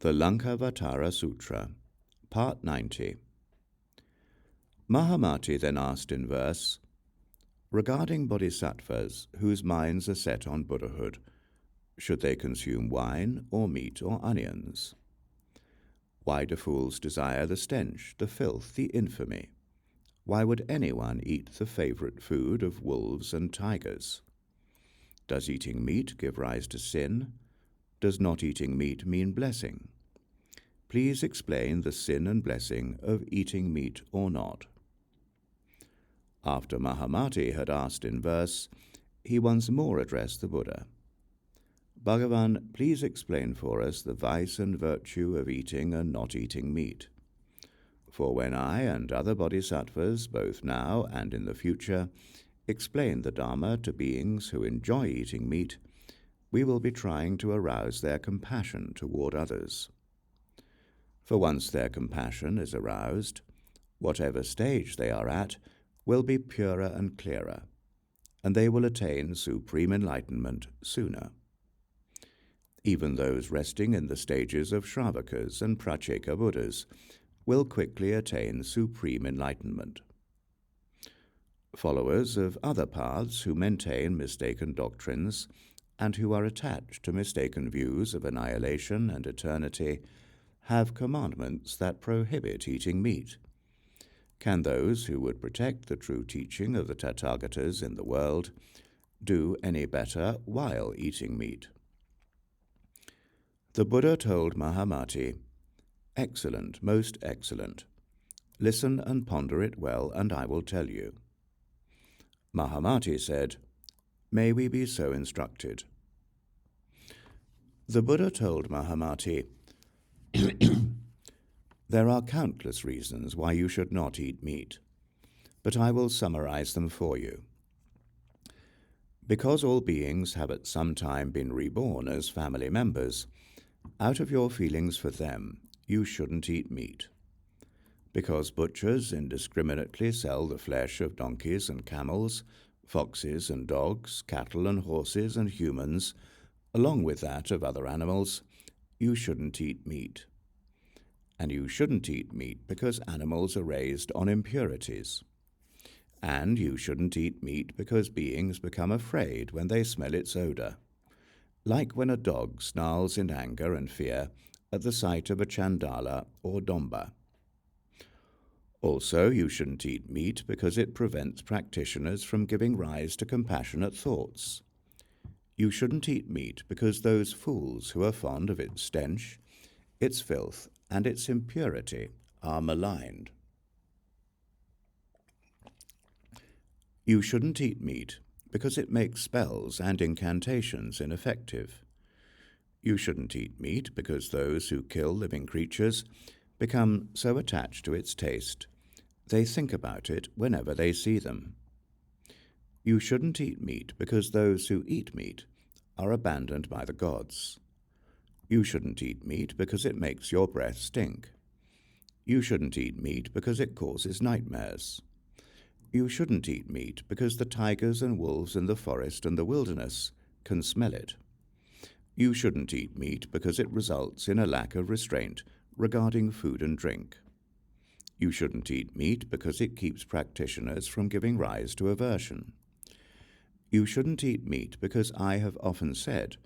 The Laṅkāvatāra Sūtra, Part 90. Mahāmati then asked in verse, regarding bodhisattvas whose minds are set on Buddhahood, should they consume wine or meat or onions? Why do fools desire the stench, the filth, the infamy? Why would anyone eat the favorite food of wolves and tigers? Does eating meat give rise to sin? Does not eating meat mean blessing? Please explain the sin and blessing of eating meat or not. After Mahāmati had asked in verse, he once more addressed the Buddha. Bhagavan, please explain for us the vice and virtue of eating and not eating meat. For when I and other bodhisattvas, both now and in the future, explain the Dharma to beings who enjoy eating meat, we will be trying to arouse their compassion toward others. For once their compassion is aroused, whatever stage they are at will be purer and clearer, and they will attain supreme enlightenment sooner. Even those resting in the stages of Shravakas and Pratyeka Buddhas will quickly attain supreme enlightenment. Followers of other paths who maintain mistaken doctrines and who are attached to mistaken views of annihilation and eternity have commandments that prohibit eating meat. Can those who would protect the true teaching of the Tathagatas in the world do any better while eating meat? The Buddha told Mahāmati, "Excellent, most excellent. Listen and ponder it well, and I will tell you." Mahāmati said, "May we be so instructed." The Buddha told Mahāmati, "There are countless reasons why you should not eat meat, but I will summarize them for you. Because all beings have at some time been reborn as family members, out of your feelings for them, you shouldn't eat meat. Because butchers indiscriminately sell the flesh of donkeys and camels, foxes and dogs, cattle and horses and humans, along with that of other animals, you shouldn't eat meat. And you shouldn't eat meat because animals are raised on impurities. And you shouldn't eat meat because beings become afraid when they smell its odor, like when a dog snarls in anger and fear at the sight of a chandala or domba. Also, you shouldn't eat meat because it prevents practitioners from giving rise to compassionate thoughts. You shouldn't eat meat because those fools who are fond of its stench, its filth, and its impurity are maligned. You shouldn't eat meat because it makes spells and incantations ineffective. You shouldn't eat meat because those who kill living creatures become so attached to its taste, they think about it whenever they see them. You shouldn't eat meat because those who eat meat are abandoned by the gods. You shouldn't eat meat because it makes your breath stink. You shouldn't eat meat because it causes nightmares. You shouldn't eat meat because the tigers and wolves in the forest and the wilderness can smell it. You shouldn't eat meat because it results in a lack of restraint regarding food and drink. You shouldn't eat meat because it keeps practitioners from giving rise to aversion. You shouldn't eat meat because I have often said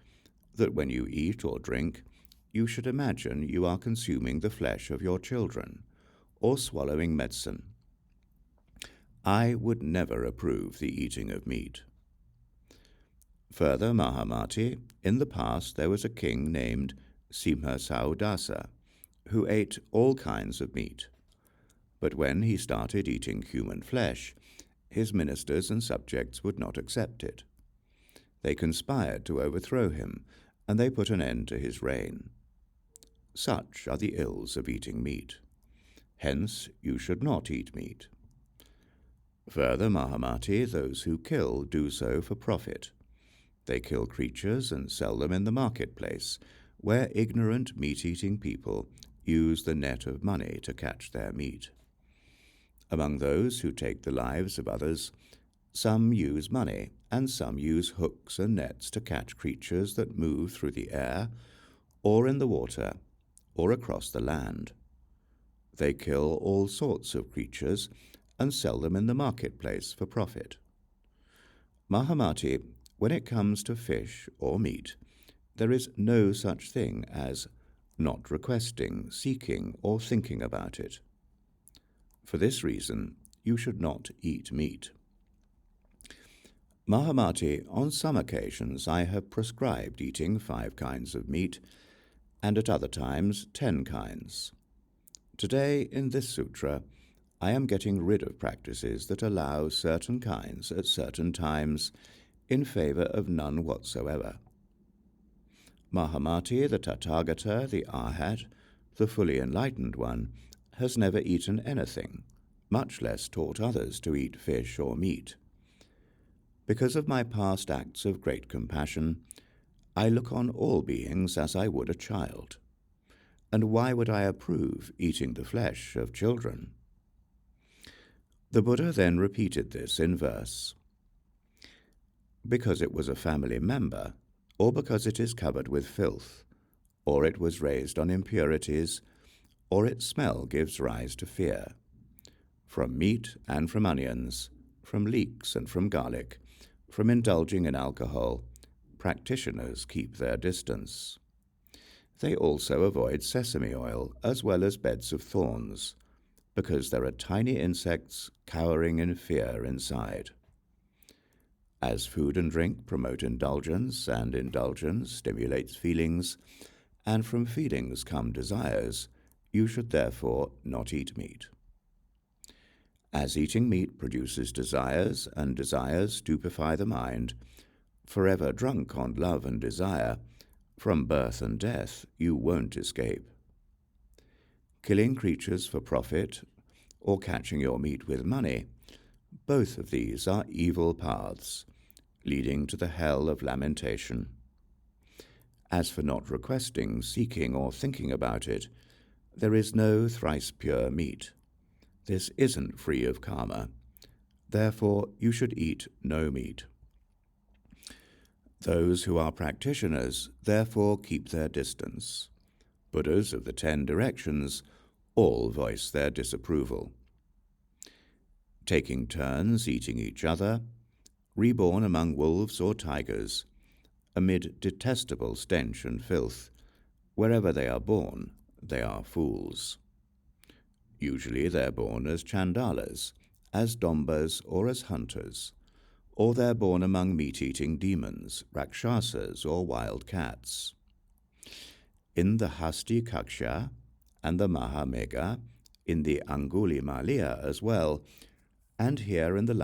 that when you eat or drink, you should imagine you are consuming the flesh of your children or swallowing medicine. I would never approve the eating of meat." Further, Mahāmati, in the past there was a king named Simha Saudasa who ate all kinds of meat. But when he started eating human flesh, his ministers and subjects would not accept it. They conspired to overthrow him, and they put an end to his reign. Such are the ills of eating meat. Hence, you should not eat meat. Further, Mahāmati, those who kill do so for profit. They kill creatures and sell them in the marketplace, where ignorant meat-eating people use the net of money to catch their meat. Among those who take the lives of others, some use money, and some use hooks and nets to catch creatures that move through the air or in the water, or across the land. They kill all sorts of creatures and sell them in the marketplace for profit. Mahāmati, when it comes to fish or meat, there is no such thing as not requesting, seeking, or thinking about it. For this reason, you should not eat meat. Mahāmati, on some occasions I have prescribed eating 5 kinds of meat, and at other times 10 kinds. Today, in this sutra, I am getting rid of practices that allow certain kinds at certain times in favor of none whatsoever. Mahāmati, the Tathagata, the Arhat, the fully enlightened one, has never eaten anything, much less taught others to eat fish or meat. Because of my past acts of great compassion, I look on all beings as I would a child. And why would I approve eating the flesh of children? The Buddha then repeated this in verse. Because it was a family member, or because it is covered with filth, or it was raised on impurities, or its smell gives rise to fear. From meat and from onions, from leeks and from garlic, from indulging in alcohol, practitioners keep their distance. They also avoid sesame oil as well as beds of thorns, because there are tiny insects cowering in fear inside. As food and drink promote indulgence, and indulgence stimulates feelings, and from feelings come desires, you should therefore not eat meat. As eating meat produces desires, and desires stupefy the mind, forever drunk on love and desire, from birth and death you won't escape. Killing creatures for profit, or catching your meat with money, both of these are evil paths, leading to the hell of lamentation. As for not requesting, seeking, or thinking about it, there is no thrice pure meat. This isn't free of karma. Therefore, you should eat no meat. Those who are practitioners therefore keep their distance. Buddhas of the 10 directions all voice their disapproval. Taking turns eating each other, reborn among wolves or tigers, amid detestable stench and filth, wherever they are born, they are fools. Usually they're born as chandalas, as dombas, or as hunters, or they're born among meat-eating demons, rakshasas, or wild cats. In the Hasti Kaksha and the Mahamegha, in the Angulimaliya as well, and here in the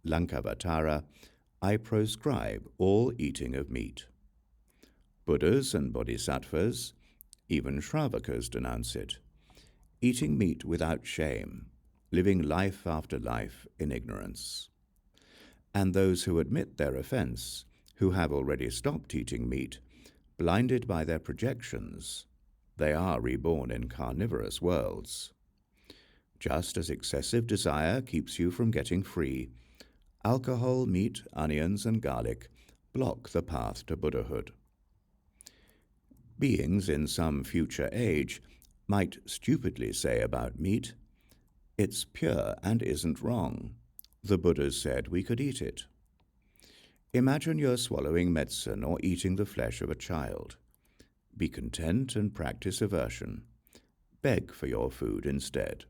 Laṅkāvatāra, I proscribe all eating of meat. Buddhas and bodhisattvas, even Shravakas denounce it, eating meat without shame, living life after life in ignorance. And those who admit their offense, who have already stopped eating meat, blinded by their projections, they are reborn in carnivorous worlds. Just as excessive desire keeps you from getting free, alcohol, meat, onions, and garlic block the path to Buddhahood. Beings in some future age might stupidly say about meat, "It's pure and isn't wrong. The Buddhas said we could eat it." Imagine you're swallowing medicine or eating the flesh of a child. Be content and practice aversion. Beg for your food instead.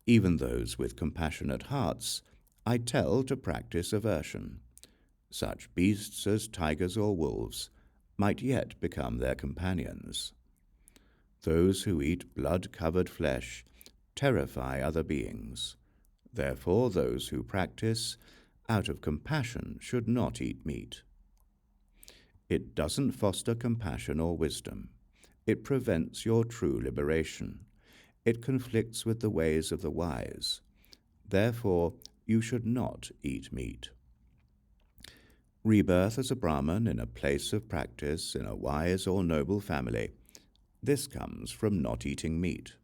Even those with compassionate hearts I tell to practice aversion. Such beasts as tigers or wolves might yet become their companions. Those who eat blood-covered flesh terrify other beings. Therefore, those who practice out of compassion should not eat meat. It doesn't foster compassion or wisdom. It prevents your true liberation. It conflicts with the ways of the wise. Therefore, you should not eat meat. Rebirth as a Brahman in a place of practice in a wise or noble family, this comes from not eating meat.